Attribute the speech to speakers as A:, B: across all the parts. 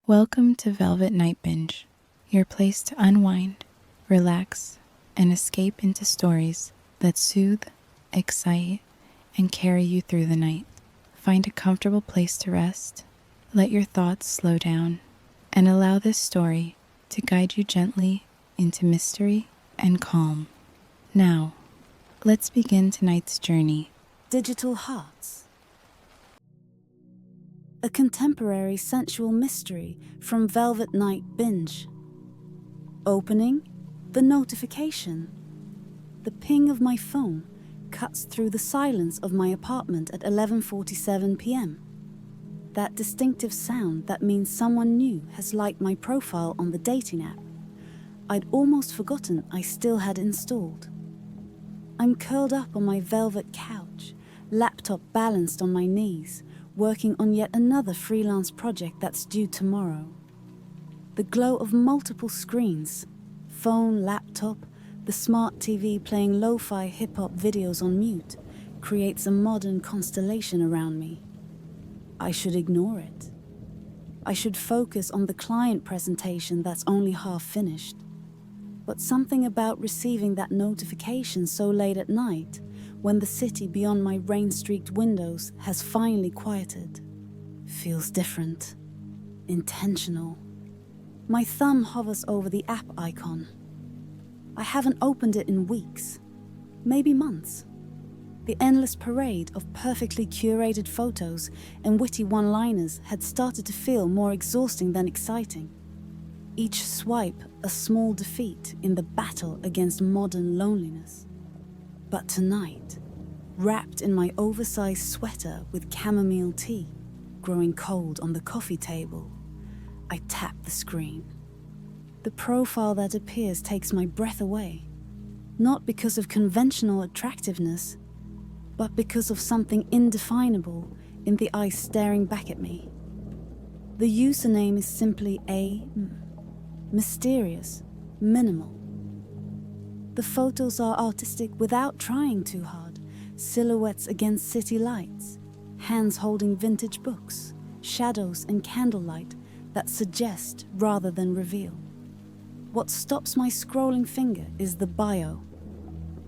A: Welcome to Velvet Night Binge, your place to unwind, relax, and escape into stories that soothe, excite, and carry you through the night. Find a comfortable place to rest, let your thoughts slow down, and allow this story to guide you gently into mystery and calm. Now, let's begin tonight's journey.
B: Digital Hearts. A contemporary sensual mystery from VelvetNightBinge. Opening, the notification. The ping of my phone cuts through the silence of my apartment at 11:47 p.m. That distinctive sound that means someone new has liked my profile on the dating app. I'd almost forgotten I still had installed. I'm curled up on my velvet couch, laptop balanced on my knees, working on yet another freelance project that's due tomorrow. The glow of multiple screens, phone, laptop, the smart TV playing lo-fi hip-hop videos on mute, creates a modern constellation around me. I should ignore it. I should focus on the client presentation that's only half finished. But something about receiving that notification so late at night, when the city beyond my rain-streaked windows has finally quieted, feels different, intentional. My thumb hovers over the app icon. I haven't opened it in weeks, maybe months. The endless parade of perfectly curated photos and witty one-liners had started to feel more exhausting than exciting. Each swipe a small defeat in the battle against modern loneliness. But tonight, wrapped in my oversized sweater with chamomile tea, growing cold on the coffee table, I tap the screen. The profile that appears takes my breath away, not because of conventional attractiveness, but because of something indefinable in the eyes staring back at me. The username is simply mysterious, minimal. The photos are artistic without trying too hard, silhouettes against city lights, hands holding vintage books, shadows and candlelight that suggest rather than reveal. What stops my scrolling finger is the bio.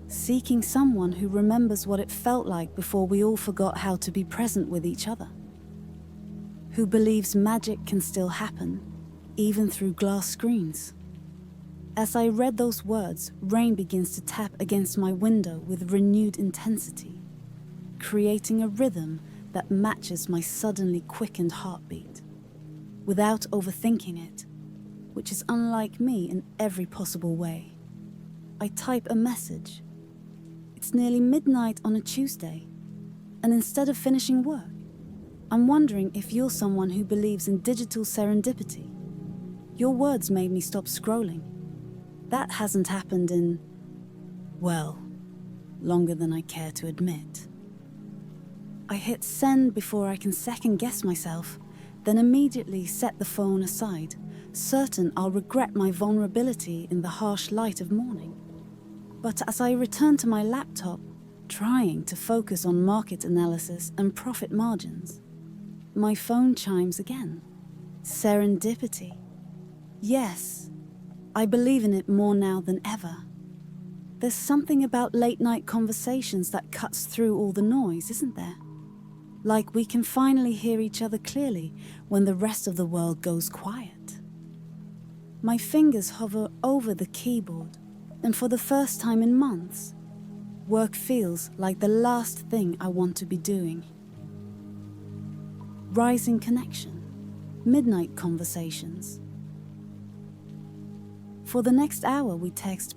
B: Seeking someone who remembers what it felt like before we all forgot how to be present with each other. Who believes magic can still happen, even through glass screens. As I read those words, rain begins to tap against my window with renewed intensity, creating a rhythm that matches my suddenly quickened heartbeat, without overthinking it, which is unlike me in every possible way. I type a message. It's nearly midnight on a Tuesday, and instead of finishing work, I'm wondering if you're someone who believes in digital serendipity. Your words made me stop scrolling. That hasn't happened in, well, longer than I care to admit. I hit send before I can second guess myself, then immediately set the phone aside, certain I'll regret my vulnerability in the harsh light of morning. But as I return to my laptop, trying to focus on market analysis and profit margins, my phone chimes again. Serendipity. Yes, I believe in it more now than ever. There's something about late-night conversations that cuts through all the noise, isn't there? Like we can finally hear each other clearly when the rest of the world goes quiet. My fingers hover over the keyboard, and for the first time in months, work feels like the last thing I want to be doing. Rising connection, midnight conversations. For the next hour, we text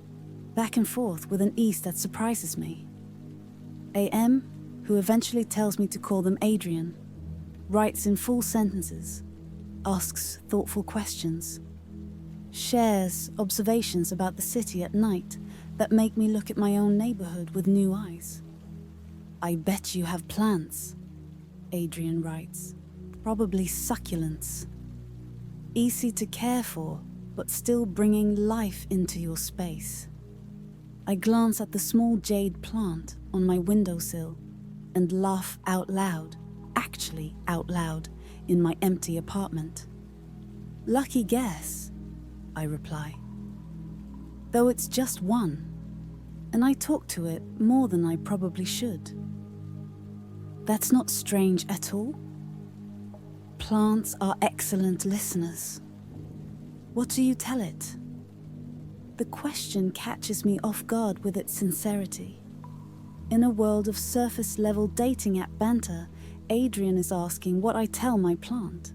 B: back and forth with an ease that surprises me. AM, who eventually tells me to call them Adrian, writes in full sentences, asks thoughtful questions, shares observations about the city at night that make me look at my own neighborhood with new eyes. I bet you have plants, Adrian writes, probably succulents. Easy to care for, but still bringing life into your space. I glance at the small jade plant on my windowsill and laugh out loud, actually out loud, in my empty apartment. Lucky guess, I reply. Though it's just one, and I talk to it more than I probably should. That's not strange at all. Plants are excellent listeners. What do you tell it? The question catches me off guard with its sincerity. In a world of surface-level dating app banter, Adrian is asking what I tell my plant.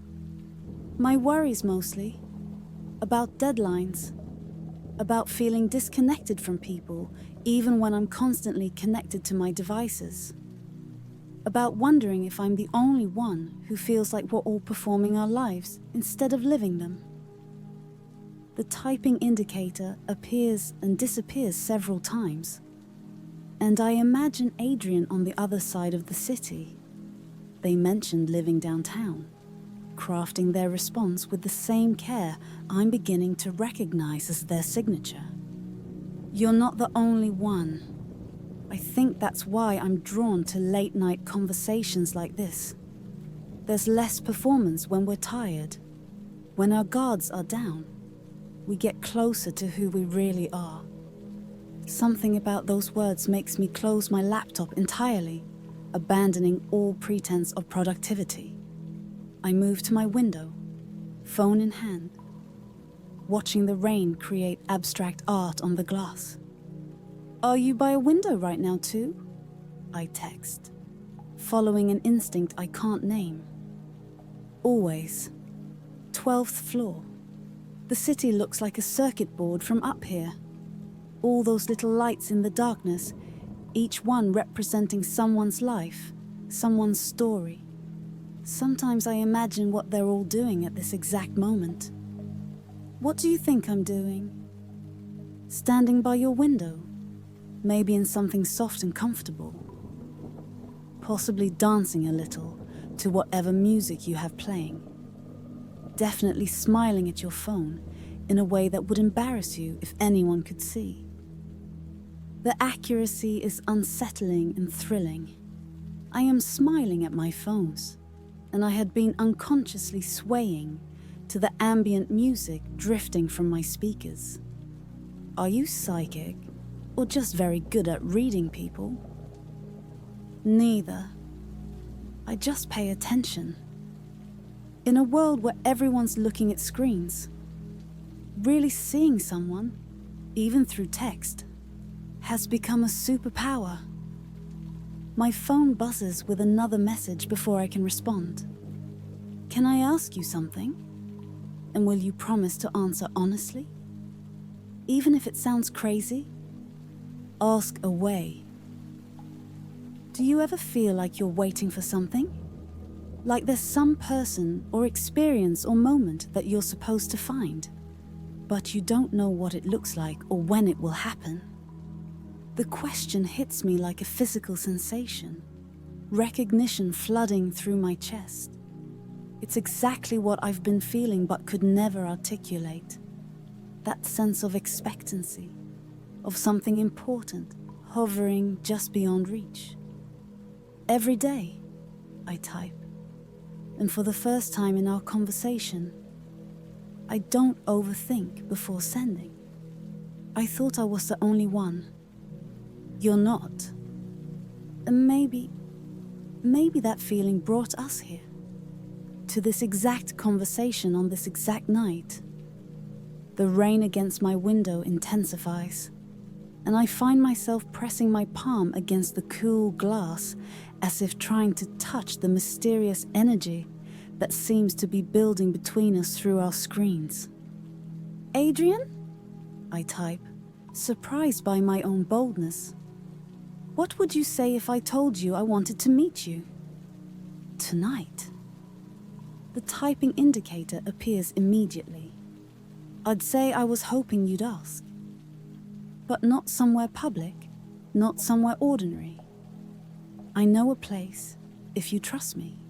B: My worries mostly. About deadlines. About feeling disconnected from people, even when I'm constantly connected to my devices. About wondering if I'm the only one who feels like we're all performing our lives instead of living them. The typing indicator appears and disappears several times, and I imagine Adrian on the other side of the city. They mentioned living downtown, crafting their response with the same care I'm beginning to recognize as their signature. You're not the only one. I think that's why I'm drawn to late-night conversations like this. There's less performance when we're tired. When our guards are down, we get closer to who we really are. Something about those words makes me close my laptop entirely, abandoning all pretense of productivity. I move to my window, phone in hand, watching the rain create abstract art on the glass. Are you by a window right now too? I text, following an instinct I can't name. Always. 12th floor. The city looks like a circuit board from up here. All those little lights in the darkness, each one representing someone's life, someone's story. Sometimes I imagine what they're all doing at this exact moment. What do you think I'm doing? Standing by your window, maybe in something soft and comfortable. Possibly dancing a little to whatever music you have playing. Definitely smiling at your phone in a way that would embarrass you if anyone could see. The accuracy is unsettling and thrilling. I am smiling at my phones, and I had been unconsciously swaying to the ambient music drifting from my speakers. Are you psychic, or just very good at reading people? Neither. I just pay attention. In a world where everyone's looking at screens, really seeing someone, even through text, has become a superpower. My phone buzzes with another message before I can respond. Can I ask you something? And will you promise to answer honestly? Even if it sounds crazy? Ask away. Do you ever feel like you're waiting for something? Like there's some person or experience or moment that you're supposed to find, but you don't know what it looks like or when it will happen? The question hits me like a physical sensation, recognition flooding through my chest. It's exactly what I've been feeling but could never articulate. That sense of expectancy, of something important hovering just beyond reach. Every day, I type. And for the first time in our conversation, I don't overthink before sending. I thought I was the only one. You're not. And maybe that feeling brought us here, to this exact conversation on this exact night. The rain against my window intensifies, and I find myself pressing my palm against the cool glass as if trying to touch the mysterious energy that seems to be building between us through our screens. Adrian? I type, surprised by my own boldness. What would you say if I told you I wanted to meet you? Tonight. The typing indicator appears immediately. I'd say I was hoping you'd ask. But not somewhere public, not somewhere ordinary. I know a place, if you trust me.